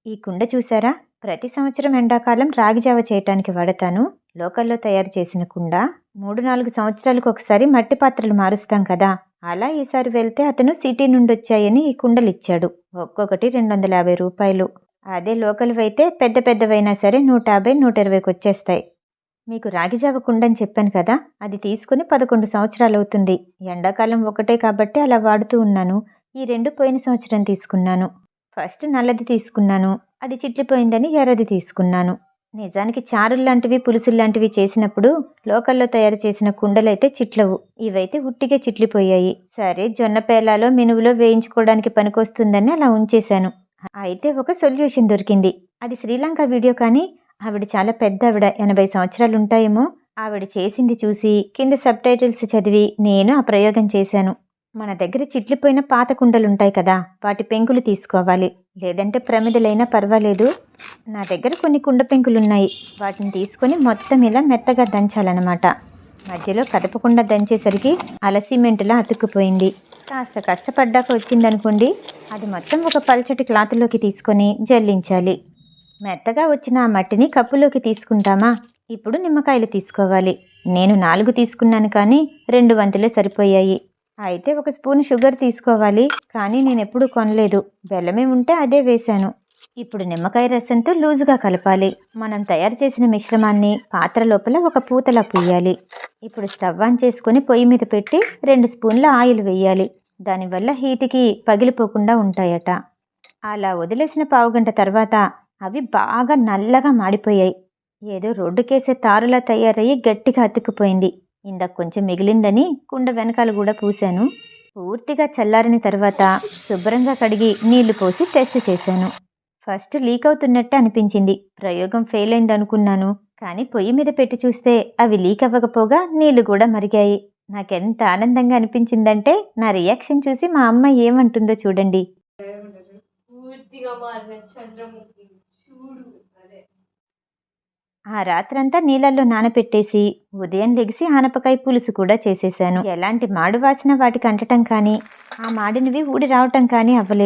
ఈ కుండ చూసారా? ప్రతి సంవత్సరం ఎండాకాలం రాగి జావ చేయటానికి వాడతాను. లోకల్లో తయారు చేసిన కుండ. 3-4 సంవత్సరాలకు ఒకసారి మట్టి పాత్రలు మారుస్తాం కదా! అలా ఈసారి వెళ్తే అతను సిటీ నుండొచ్చాయని ఈ కుండలిచ్చాడు. ఒక్కొక్కటి రూ. 250. అదే లోకల్‌వైతే పెద్ద పెద్దవైనా సరే 150, 120కొచ్చేస్తాయి. మీకు రాగి జావ కుండని చెప్పాను కదా! అది తీసుకొని 11 సంవత్సరాలవుతుంది. ఎండాకాలం ఒకటే కాబట్టి అలా వాడుతూ ఉన్నాను. ఈ 2 పోయిన సంవత్సరం తీసుకున్నాను. ఫస్ట్ నల్లది తీసుకున్నాను. అది చిట్లిపోయిందని ఎర్రది తీసుకున్నాను. నిజానికి చారుల్లాంటివి, పులుసుల్లాంటివి చేసినప్పుడు లోకల్లో తయారు చేసిన కుండలైతే చిట్లవు. ఇవైతే ఉట్టిగే చిట్లిపోయాయి. సరే జొన్న పేలాలో, మినువులో వేయించుకోవడానికి పనికొస్తుందని అలా ఉంచేశాను. అయితే ఒక సొల్యూషన్ దొరికింది. అది శ్రీలంక వీడియో కానీ ఆవిడ చాలా పెద్దావిడ, 80 సంవత్సరాలుంటాయేమో. ఆవిడ చేసింది చూసి కింద సబ్‌టైటిల్స్ చదివి నేను ఆ ప్రయోగం చేశాను. మన దగ్గర చిట్లిపోయిన పాత కుండలుంటాయి కదా, వాటి పెంకులు తీసుకోవాలి. లేదంటే ప్రమిదలైనా పర్వాలేదు. నా దగ్గర కొన్ని కుండ పెంకులున్నాయి. వాటిని తీసుకొని మొత్తం ఇలా మెత్తగా దంచాలన్నమాట. మధ్యలో కదపకుండా దంచేసరికి అలా సిమెంటులా అతుక్కుపోయింది. కాస్త కష్టపడ్డాక వచ్చిందనుకోండి, అది మొత్తం ఒక పల్చటి క్లాత్లోకి తీసుకొని జల్లించాలి. మెత్తగా వచ్చిన ఆ మట్టిని కప్పులోకి తీసుకుంటామా? ఇప్పుడు నిమ్మకాయలు తీసుకోవాలి. నేను 4 తీసుకున్నాను కానీ 2 వంతులే సరిపోయాయి. అయితే ఒక స్పూన్ షుగర్ తీసుకోవాలి, కానీ నేనెప్పుడూ కొనలేదు. బెల్లమే ఉంటే అదే వేశాను. ఇప్పుడు నిమ్మకాయ రసంతో లూజుగా కలపాలి. మనం తయారు చేసిన మిశ్రమాన్ని పాత్ర లోపల ఒక పూతలా పూయాలి. ఇప్పుడు స్టవ్ ఆన్ చేసుకొని పొయ్యి మీద పెట్టి 2 స్పూన్ల ఆయిల్ వేయాలి. దానివల్ల హీటుకి పగిలిపోకుండా ఉంటాయట. అలా వదిలేసిన పావుగంట తర్వాత అవి బాగా నల్లగా మాడిపోయాయి. ఏదో రోడ్డుకేసే తారులా తయారయ్యి గట్టిగా అతుక్కుపోయింది. ఇందాక కొంచెం మిగిలిందని కుండ వెనకాల కూడా పూశాను. పూర్తిగా చల్లారిన తర్వాత శుభ్రంగా కడిగి నీళ్లు పోసి టెస్ట్ చేశాను. ఫస్ట్ లీక్ అవుతున్నట్టు అనిపించింది. ప్రయోగం ఫెయిల్ అయింది అనుకున్నాను. కానీ పొయ్యి మీద పెట్టి చూస్తే అవి లీక్ అవ్వకపోగా నీళ్లు కూడా మరిగాయి. నాకెంత ఆనందంగా అనిపించిందంటే నా రియాక్షన్ చూసి మా అమ్మ ఏమంటుందో చూడండి. ఆ రాత్రంతా నీళ్ళల్లో నానపెట్టేసి ఉదయం లెగిసి ఆనపకాయ పులుసు కూడా చేసేశాను. ఎలాంటి మాడు వాసన వాటికి అంటటం కానీ, ఆ మాడినవి ఊడి రావటం కానీ అవ్వలేదు.